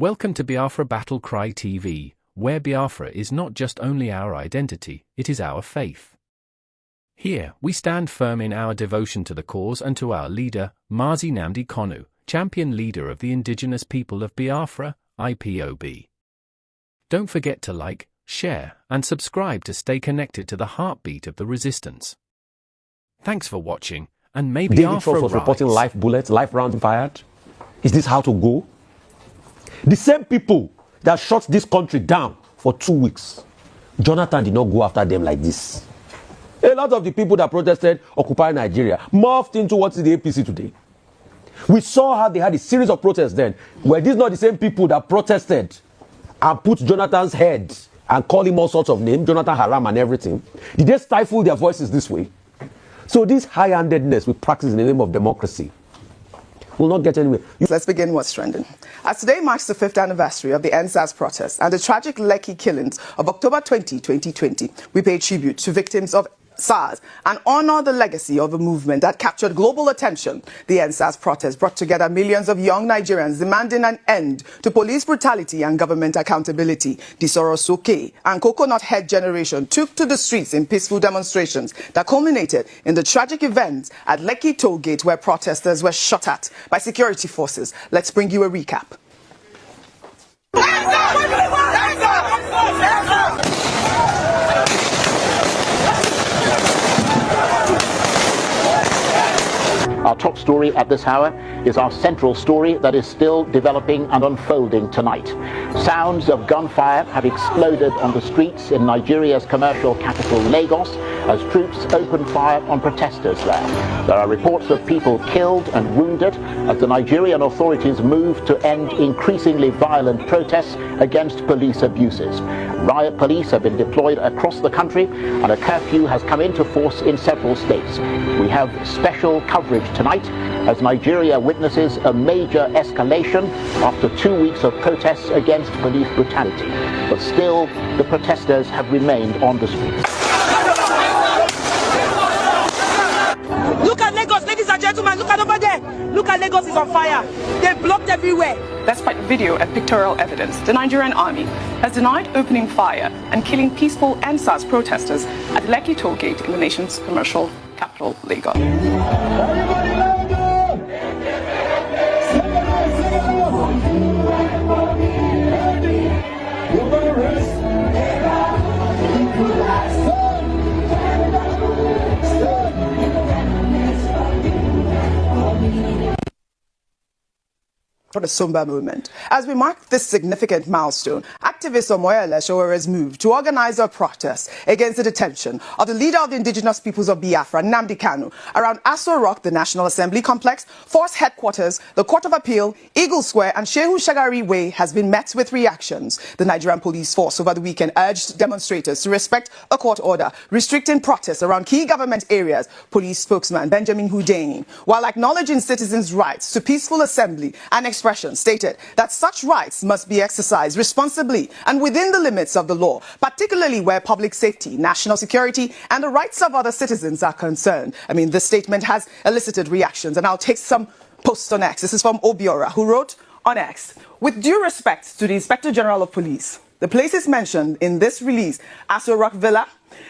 Welcome to Biafra Battle Cry TV, where Biafra is not just only our identity, it is our faith. Here, we stand firm in our devotion to the cause and to our leader, Mazi Nnamdi Kanu, champion leader of the indigenous people of Biafra, IPOB. Don't forget to like, share, and subscribe to stay connected to the heartbeat of the resistance. Thanks for watching, and may Biafra rise. Was reporting live bullets, live rounds fired. Is this how to go? The same people that shut this country down for 2 weeks, Jonathan did not go after them like this. A lot of the people that protested Occupy Nigeria morphed into what is the APC today. We saw how they had a series of protests then. Were these not the same people that protested and put Jonathan's head and call him all sorts of names, Jonathan Haram and everything? Did they stifle their voices this way? So this high-handedness we practice in the name of democracy will not get anywhere. Let's begin what's trending. As today marks the 5th anniversary of the NSAS protests and the tragic Lekki killings of October 20, 2020, we pay tribute to victims of SARS and honor the legacy of a movement that captured global attention. The NSAS protests brought together millions of young Nigerians demanding an end to police brutality and government accountability. The Soros Soke and Coconut Head generation took to the streets in peaceful demonstrations that culminated in the tragic events at Lekki toll gate where protesters were shot at by security forces. Let's bring you a recap. Our top story at this hour is our central story that is still developing and unfolding tonight. Sounds of gunfire have exploded on the streets in Nigeria's commercial capital, Lagos, as troops open fire on protesters there. There are reports of people killed and wounded as the Nigerian authorities move to end increasingly violent protests against police abuses. Riot police have been deployed across the country and a curfew has come into force in several states. We have special coverage tonight as Nigeria witnesses a major escalation after 2 weeks of protests against police brutality. But still, the protesters have remained on the streets. Look at Lagos, ladies and gentlemen, look at over there. Look at Lagos is on fire. They're blocked everywhere. Despite video and pictorial evidence, the Nigerian army has denied opening fire and killing peaceful NSAS protesters at Lekki toll gate in the nation's commercial capital, Lagos. For the Sumba movement. As we mark this significant milestone, activist Omoyele Showere's move to organize a protest against the detention of the leader of the indigenous peoples of Biafra, Nnamdi Kanu, around Aso Rock, the National Assembly Complex, Force Headquarters, the Court of Appeal, Eagle Square, and Shehu Shagari Way has been met with reactions. The Nigerian police force over the weekend urged demonstrators to respect a court order restricting protests around key government areas. Police spokesman Benjamin Hundeyin, while acknowledging citizens' rights to peaceful assembly and expression, stated that such rights must be exercised responsibly and within the limits of the law, particularly where public safety, national security, and the rights of other citizens are concerned. This statement has elicited reactions, and I'll take some posts on X. This is from Obiora, who wrote on X, "With due respect to the Inspector General of Police, the places mentioned in this release, Aso Rock Villa,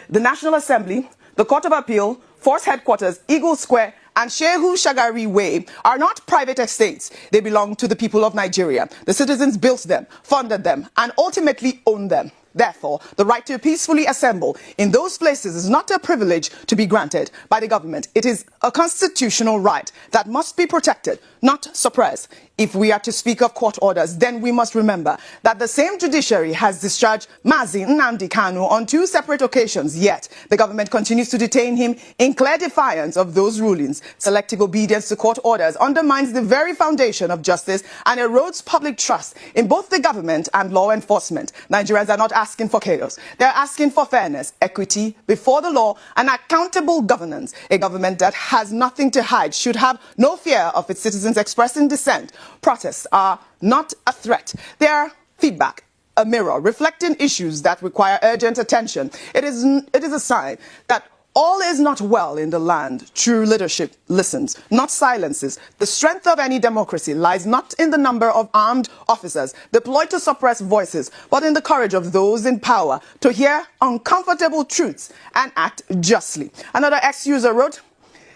the National Assembly, the Court of Appeal, Force Headquarters, Eagle Square, and Shehu Shagari Way are not private estates. They belong to the people of Nigeria. The citizens built them, funded them, and ultimately own them. Therefore, the right to peacefully assemble in those places is not a privilege to be granted by the government. It is a constitutional right that must be protected, not suppressed. If we are to speak of court orders, then we must remember that the same judiciary has discharged Mazi Nnamdi Kanu on 2 separate occasions, yet the government continues to detain him in clear defiance of those rulings. Selective obedience to court orders undermines the very foundation of justice and erodes public trust in both the government and law enforcement. Nigerians are not asking for chaos. They're asking for fairness, equity before the law, and accountable governance. A government that has nothing to hide should have no fear of its citizens expressing dissent. Protests are not a threat. They are feedback, a mirror reflecting issues that require urgent attention. It is a sign that All is not well in the land. True leadership listens, not silences. The strength of any democracy lies not in the number of armed officers deployed to suppress voices, but in the courage of those in power to hear uncomfortable truths and act justly. Another ex-user wrote,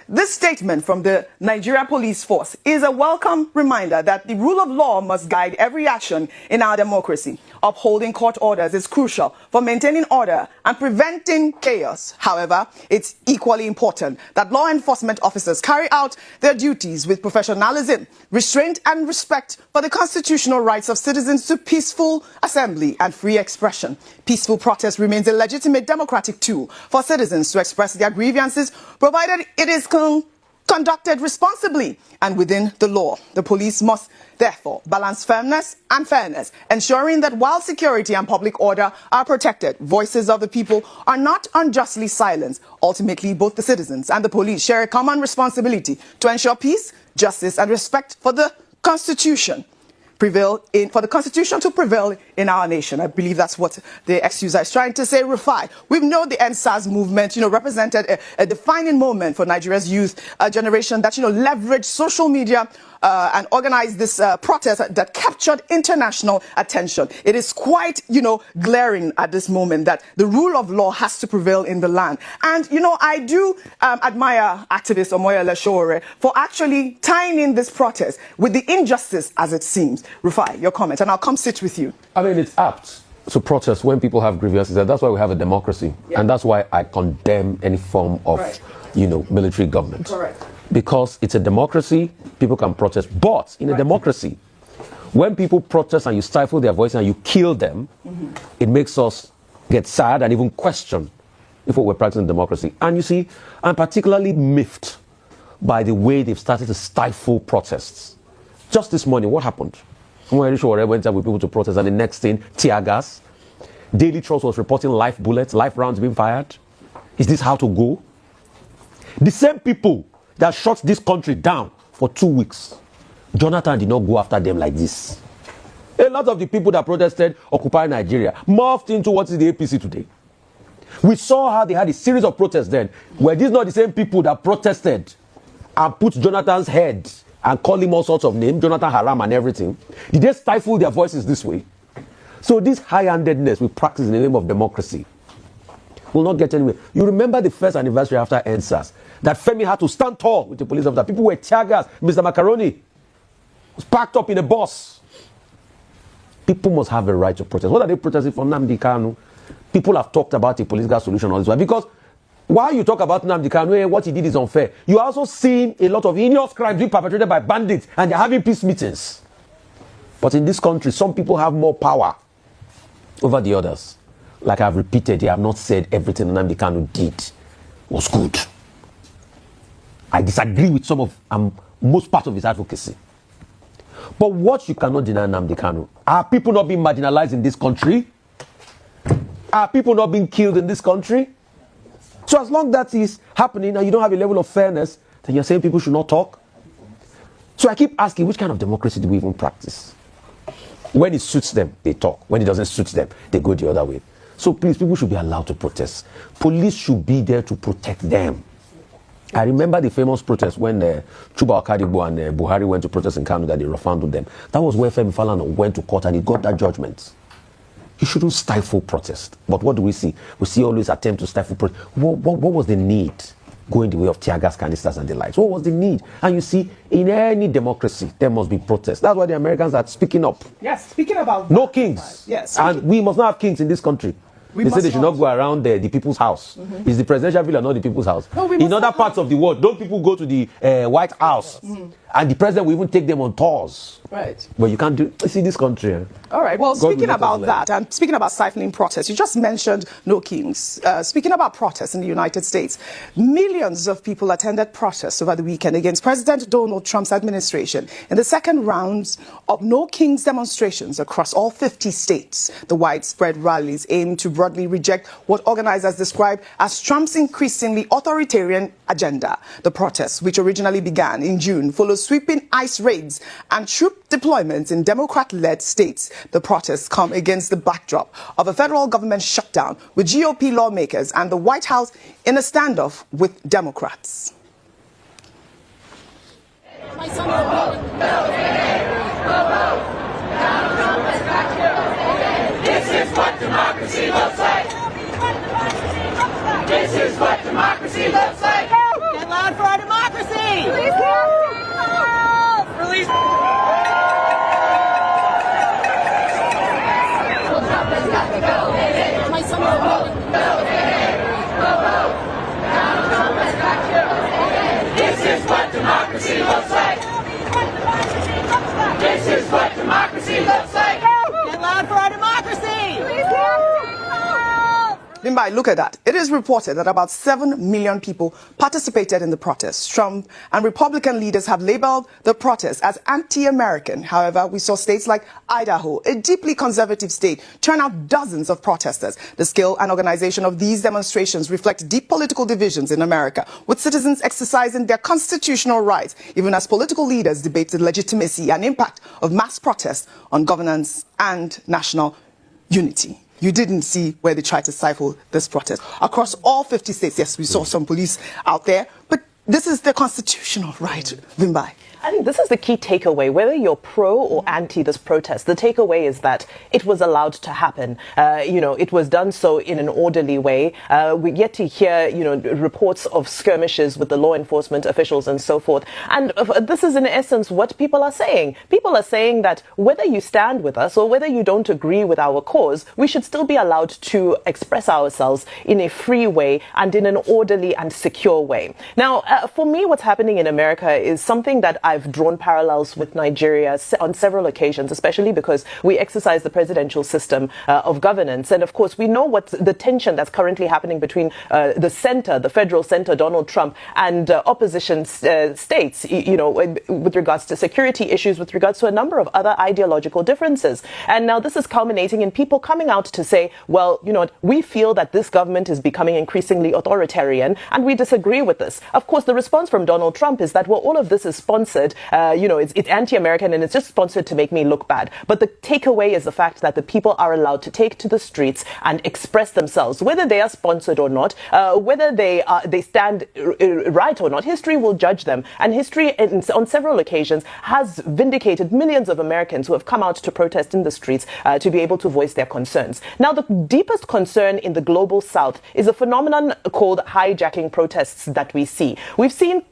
"This statement from the Nigerian police force is a welcome reminder that the rule of law must guide every action in our democracy. Upholding court orders is crucial for maintaining order and preventing chaos. However, it's equally important that law enforcement officers carry out their duties with professionalism, restraint, and respect for the constitutional rights of citizens to peaceful assembly and free expression. Peaceful protest remains a legitimate democratic tool for citizens to express their grievances, provided it is conducted responsibly and within the law. The police must therefore balance firmness and fairness, ensuring that while security and public order are protected, voices of the people are not unjustly silenced. Ultimately, both the citizens and the police share a common responsibility to ensure peace, justice, and respect for the Constitution for the Constitution to prevail in our nation." I believe that's what the ex-user is trying to say. Rufai, we know the NSAS movement, represented a defining moment for Nigeria's youth generation that, leveraged social media and organized this protest that captured international attention. It is quite, glaring at this moment that the rule of law has to prevail in the land. And, I do admire activist Omoyele Sowore for actually tying in this protest with the injustice as it seems. Rufai, your comment, and I'll come sit with you. I mean, it's apt to protest when people have grievances. That's why we have a democracy. Yeah. And that's why I condemn any form of, military government. Correct. Because it's a democracy, people can protest. But in a democracy, when people protest and you stifle their voice and you kill them, it makes us get sad and even question if what we're practicing democracy. And you see, I'm particularly miffed by the way they've started to stifle protests. Just this morning, what happened? When went out with people to protest, and the next thing, tear gas. Daily Trust was reporting live bullets, live rounds being fired. Is this how to go? The same people that shut this country down for 2 weeks, Jonathan did not go after them like this. A lot of the people that protested Occupy Nigeria morphed into what is the APC today. We saw how they had a series of protests then. Were these not the same people that protested and put Jonathan's head and call him all sorts of names, Jonathan Haram and everything? Did they stifle their voices this way? So this high-handedness we practice in the name of democracy will not get anywhere. You remember the first anniversary after NSAS, that Femi had to stand tall with the police officer. People were tear gas. Mr. Macaroni was packed up in a bus. People must have a right to protest. What are they protesting for? Nnamdi Kanu. People have talked about a political solution on this one. Because while you talk about Nnamdi Kanu, what he did is unfair, you are also seeing a lot of heinous crimes being perpetrated by bandits, and they're having peace meetings. But in this country, some people have more power over the others. Like I've repeated, they have not said everything Nnamdi Kanu did was good. I disagree with some of most part of his advocacy. But what you cannot deny Nnamdi Kanu, are people not being marginalized in this country? Are people not being killed in this country? So as long as that is happening and you don't have a level of fairness, then you're saying people should not talk? So I keep asking, which kind of democracy do we even practice? When it suits them, they talk. When it doesn't suit them, they go the other way. So please, people should be allowed to protest. Police should be there to protect them. I remember the famous protest when Chuba Okadibo and Buhari went to protest in Kanu that they refounded them. That was where Femi Falana went to court and he got that judgment. You shouldn't stifle protest. But what do we see? We see always attempt to stifle protest. What was the need going the way of tear gas canisters and the likes? What was the need? And you see, in any democracy, there must be protest. That's why the Americans are speaking up. Yes, speaking about no kings. Yes. And we must not have kings in this country. They say they should not go around the people's house. It's the presidential villa, not the people's house. No, in other parts of the world, don't people go to the White House? And the president will even take them on tours. Right. But you can't do. See this country. All right. Well, speaking about that, and speaking about stifling protests, you just mentioned no kings. Speaking about protests in the United States, millions of people attended protests over the weekend against President Donald Trump's administration in the second rounds of no kings demonstrations across all 50 states. The widespread rallies aim to broadly reject what organizers describe as Trump's increasingly authoritarian agenda. The protests, which originally began in June, follows sweeping ICE raids and troop deployments in Democrat-led states. The protests come against the backdrop of a federal government shutdown, with GOP lawmakers and the White House in a standoff with Democrats. This is what democracy looks like. This is what democracy looks like. Get loud for our democracy. Release help. Release. My son This is what democracy looks like. This is what democracy looks like. Get loud for our democracy. Release help. Limbai, look at that. It is reported that about 7 million people participated in the protests. Trump and Republican leaders have labeled the protests as anti-American. However, we saw states like Idaho, a deeply conservative state, turn out dozens of protesters. The scale and organization of these demonstrations reflect deep political divisions in America, with citizens exercising their constitutional rights, even as political leaders debate the legitimacy and impact of mass protests on governance and national unity. You didn't see where they tried to stifle this protest. Across all 50 states, yes, we saw some police out there, but this is their constitutional right, Vimbai. I think this is the key takeaway. Whether you're pro or anti this protest, the takeaway is that it was allowed to happen. It was done so in an orderly way. We get to hear, reports of skirmishes with the law enforcement officials and so forth. And this is in essence what people are saying. People are saying that whether you stand with us or whether you don't agree with our cause, we should still be allowed to express ourselves in a free way and in an orderly and secure way. Now, for me, what's happening in America is something that I've drawn parallels with Nigeria on several occasions, especially because we exercise the presidential system of governance. And of course, we know what the tension that's currently happening between the center, the federal center, Donald Trump, and opposition states, with regards to security issues, with regards to a number of other ideological differences. And now this is culminating in people coming out to say, well, we feel that this government is becoming increasingly authoritarian and we disagree with this. Of course, the response from Donald Trump is that, well, all of this is sponsored. It's anti-American and it's just sponsored to make me look bad. But the takeaway is the fact that the people are allowed to take to the streets and express themselves, whether they are sponsored or not, whether they stand right or not. History will judge them. And history, on several occasions, has vindicated millions of Americans who have come out to protest in the streets to be able to voice their concerns. Now, the deepest concern in the global South is a phenomenon called hijacking protests that we see. We've seen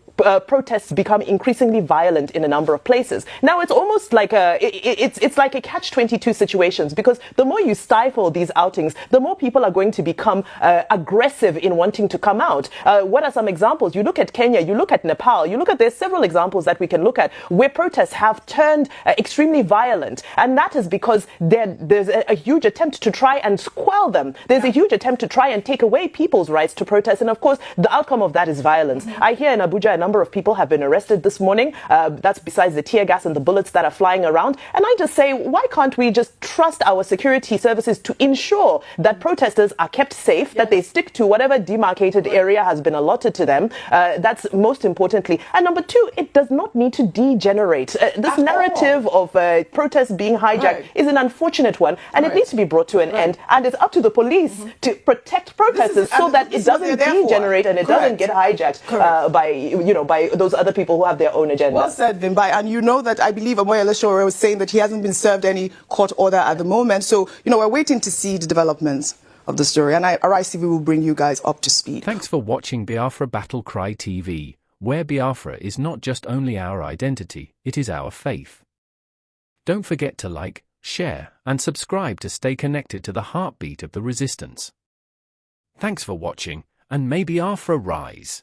protests become increasingly violent in a number of places. Now it's almost like it's like a catch-22 situations, because the more you stifle these outings, the more people are going to become aggressive in wanting to come out. What are some examples? You look at Kenya, you look at Nepal, there's several examples that we can look at where protests have turned extremely violent, and that is because there's a huge attempt to try and quell them. There's a huge attempt to try and take away people's rights to protest, and of course the outcome of that is violence. I hear in Abuja a number of people have been arrested this morning. That's besides the tear gas and the bullets that are flying around. And I just say, why can't we just trust our security services to ensure that protesters are kept safe, that they stick to whatever demarcated area has been allotted to them? That's most importantly. And number two, it does not need to degenerate. This narrative of protests being hijacked is an unfortunate one, and it needs to be brought to an end. And it's up to the police to protect protesters so that it doesn't degenerate and it doesn't get hijacked by those other people who have their own agenda. Well said, Vimbai. And you know that I believe Omoyele Sowore was saying that he hasn't been served any court order at the moment. So, we're waiting to see the developments of the story. And Arise TV will bring you guys up to speed. Thanks for watching Biafra Battle Cry TV, where Biafra is not just only our identity, it is our faith. Don't forget to like, share, and subscribe to stay connected to the heartbeat of the resistance. Thanks for watching, and may Biafra rise.